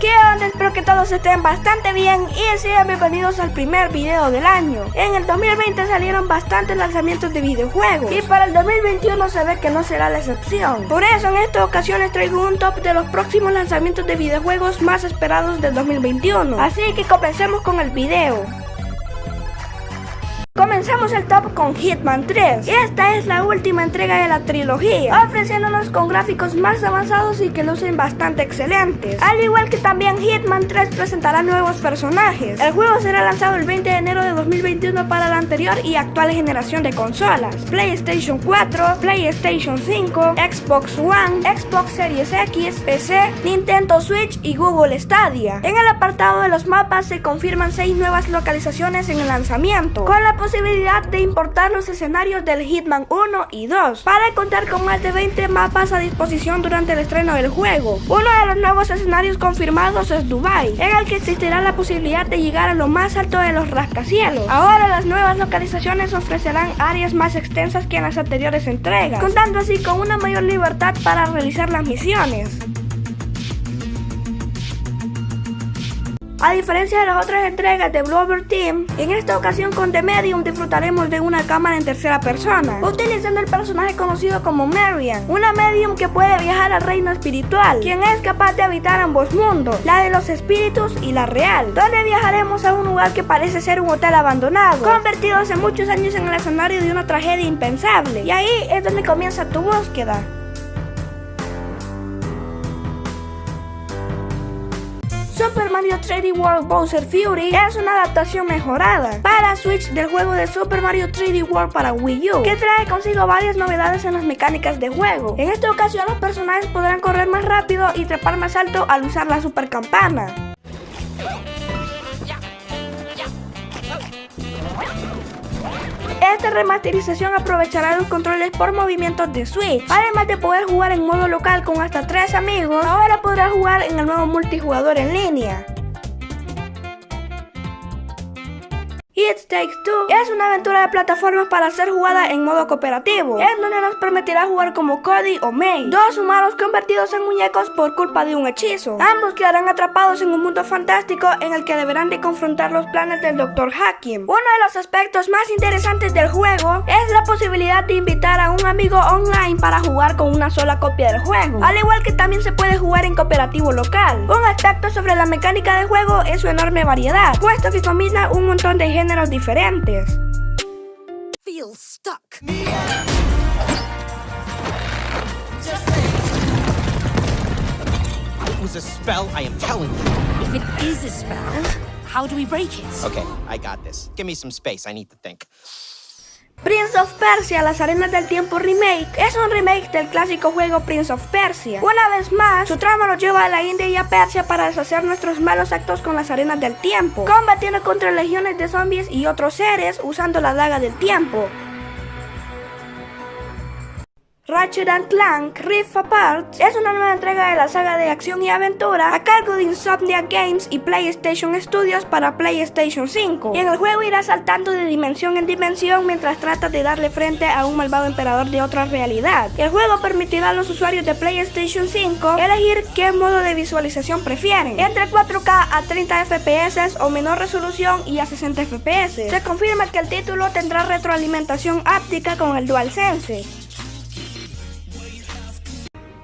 ¿Qué onda? Espero que todos estén bastante bien y sean bienvenidos al primer video del año. En el 2020 salieron bastantes lanzamientos de videojuegos y para el 2021 se ve que no será la excepción. Por eso en esta ocasión les traigo un top de los próximos lanzamientos de videojuegos más esperados del 2021. Así que comencemos con el video. Comenzamos el top con Hitman 3. Esta es la última entrega de la trilogía, ofreciéndonos con gráficos más avanzados y que lucen bastante excelentes. Al igual que también Hitman 3 presentará nuevos personajes. El juego será lanzado el 20 de enero de 2021 para la anterior y actual generación de consolas: PlayStation 4, PlayStation 5, Xbox One, Xbox Series X, PC, Nintendo Switch y Google Stadia. En el apartado de los mapas se confirman 6 nuevas localizaciones en el lanzamiento, con la posibilidad de importar los escenarios del Hitman 1 y 2 para contar con más de 20 mapas a disposición durante el estreno del juego. Uno de los nuevos escenarios confirmados es Dubai, en el que existirá la posibilidad de llegar a lo más alto de los rascacielos. Ahora las nuevas localizaciones ofrecerán áreas más extensas que en las anteriores entregas, contando así con una mayor libertad para realizar las misiones. A diferencia de las otras entregas de Bloober Team, en esta ocasión con The Medium disfrutaremos de una cámara en tercera persona, utilizando el personaje conocido como Marian, una medium que puede viajar al reino espiritual, quien es capaz de habitar ambos mundos, la de los espíritus y la real, donde viajaremos a un lugar que parece ser un hotel abandonado, convertido hace muchos años en el escenario de una tragedia impensable, y ahí es donde comienza tu búsqueda. Super Mario 3D World Bowser Fury es una adaptación mejorada para Switch del juego de Super Mario 3D World para Wii U, que trae consigo varias novedades en las mecánicas de juego. En esta ocasión los personajes podrán correr más rápido y trepar más alto al usar la super campana. Esta remasterización aprovechará los controles por movimientos de Switch. Además de poder jugar en modo local con hasta 3 amigos, ahora podrás jugar en el nuevo multijugador en línea. It Takes Two es una aventura de plataformas para ser jugada en modo cooperativo, en donde nos permitirá jugar como Cody o May, dos humanos convertidos en muñecos por culpa de un hechizo. Ambos quedarán atrapados en un mundo fantástico en el que deberán de confrontar los planes del Dr. Hakim. Uno de los aspectos más interesantes del juego es la posibilidad de invitar a un amigo online para jugar con una sola copia del juego, al igual que también se puede jugar en cooperativo local. Un aspecto sobre la mecánica del juego es su enorme variedad, puesto que combina un montón de géneros diferentes. Feel stuck. It was a spell, I am telling you. If it is a spell, how do we break it? Okay, I got this. Give me some space, I need to think. Prince of Persia: Las Arenas del Tiempo Remake es un remake del clásico juego Prince of Persia. Una vez más, su trama nos lleva a la India y a Persia para deshacer nuestros malos actos con las arenas del tiempo, combatiendo contra legiones de zombies y otros seres usando la daga del tiempo. Ratchet & Clank Rift Apart es una nueva entrega de la saga de acción y aventura a cargo de Insomniac Games y PlayStation Studios para PlayStation 5. Y en el juego irás saltando de dimensión en dimensión mientras tratas de darle frente a un malvado emperador de otra realidad. El juego permitirá a los usuarios de PlayStation 5 elegir qué modo de visualización prefieren, entre 4K a 30 FPS o menor resolución y a 60 FPS. Se confirma que el título tendrá retroalimentación áptica con el DualSense.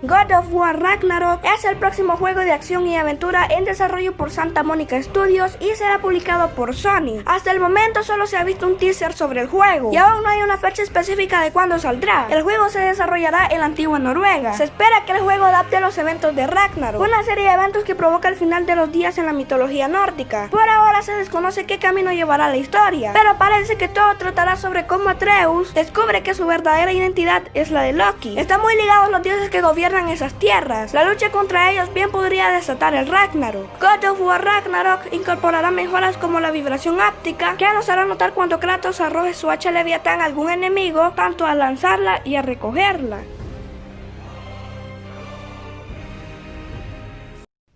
God of War Ragnarok es el próximo juego de acción y aventura en desarrollo por Santa Monica Studios y será publicado por Sony. Hasta el momento solo se ha visto un teaser sobre el juego y aún no hay una fecha específica de cuándo saldrá. El juego se desarrollará en la antigua Noruega. Se espera que el juego adapte los eventos de Ragnarok, una serie de eventos que provoca el final de los días en la mitología nórdica. Por ahora se desconoce qué camino llevará la historia, pero parece que todo tratará sobre cómo Atreus descubre que su verdadera identidad es la de Loki. Están muy ligados los dioses que gobiernan esas tierras. La lucha contra ellos bien podría desatar el Ragnarok. God of War Ragnarok incorporará mejoras como la vibración áptica, que nos hará notar cuando Kratos arroje su hacha Leviatán a algún enemigo, tanto a lanzarla y a recogerla.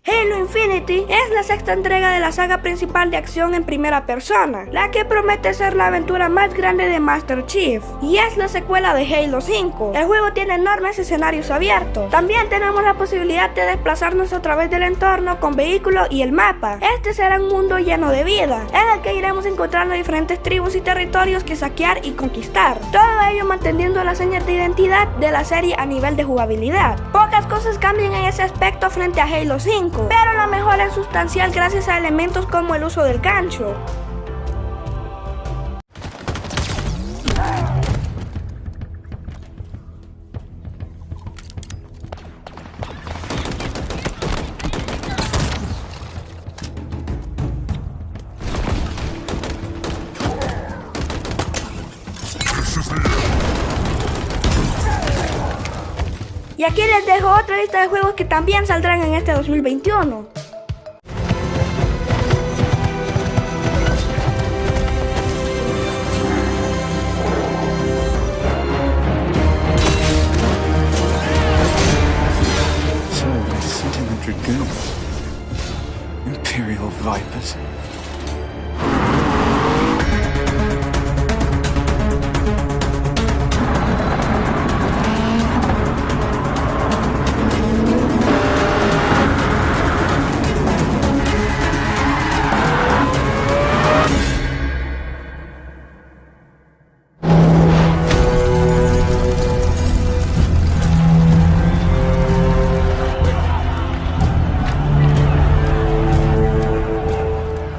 Halo Infinity es la sexta entrega de la saga principal de acción en primera persona, la que promete ser la aventura más grande de Master Chief, y es la secuela de Halo 5. El juego tiene enormes escenarios abiertos. También tenemos la posibilidad de desplazarnos a través del entorno con vehículos y el mapa. Este será un mundo lleno de vida, en el que iremos encontrando diferentes tribus y territorios que saquear y conquistar. Todo ello manteniendo las señas de identidad de la serie a nivel de jugabilidad. Pocas cosas cambian en ese aspecto frente a Halo 5, pero la mejora es sustancial gracias a elementos como el uso del gancho. Y aquí les dejo otra lista de juegos que también saldrán en este 2021. So, Sentinel Dragoons. Imperial Vipers.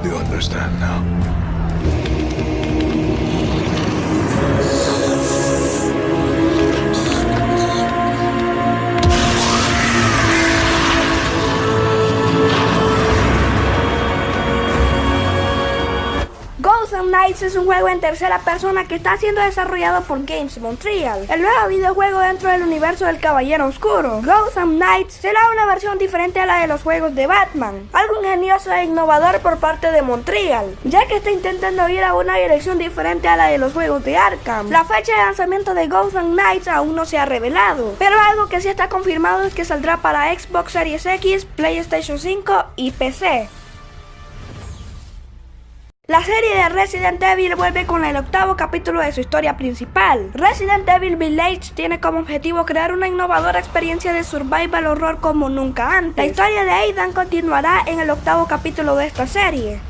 You understand now? Gotham Knights es un juego en tercera persona que está siendo desarrollado por Games Montreal, el nuevo videojuego dentro del universo del Caballero Oscuro. Gotham Knights será una versión diferente a la de los juegos de Batman, algo ingenioso e innovador por parte de Montreal, ya que está intentando ir a una dirección diferente a la de los juegos de Arkham. La fecha de lanzamiento de Gotham Knights aún no se ha revelado, pero algo que sí está confirmado es que saldrá para Xbox Series X, PlayStation 5 y PC. La serie de Resident Evil vuelve con el octavo capítulo de su historia principal. Resident Evil Village tiene como objetivo crear una innovadora experiencia de survival horror como nunca antes. La historia de Aidan continuará en el octavo capítulo de esta serie.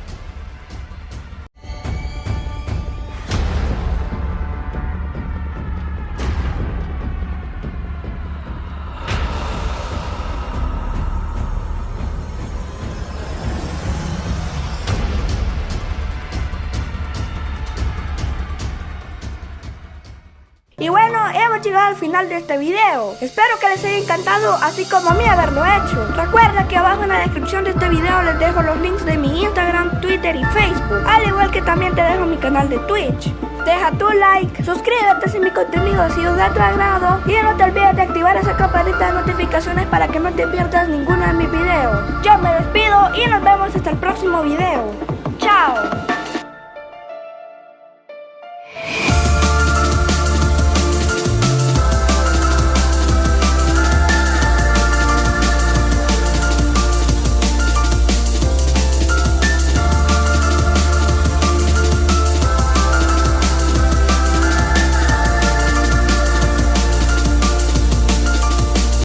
Y bueno, hemos llegado al final de este video. Espero que les haya encantado, así como a mí haberlo hecho. Recuerda que abajo en la descripción de este video les dejo los links de mi Instagram, Twitter y Facebook, al igual que también te dejo mi canal de Twitch. Deja tu like, suscríbete si mi contenido ha sido de tu agrado y no te olvides de activar esa campanita de notificaciones para que no te pierdas ninguno de mis videos. Yo me despido y nos vemos hasta el próximo video. ¡Chao!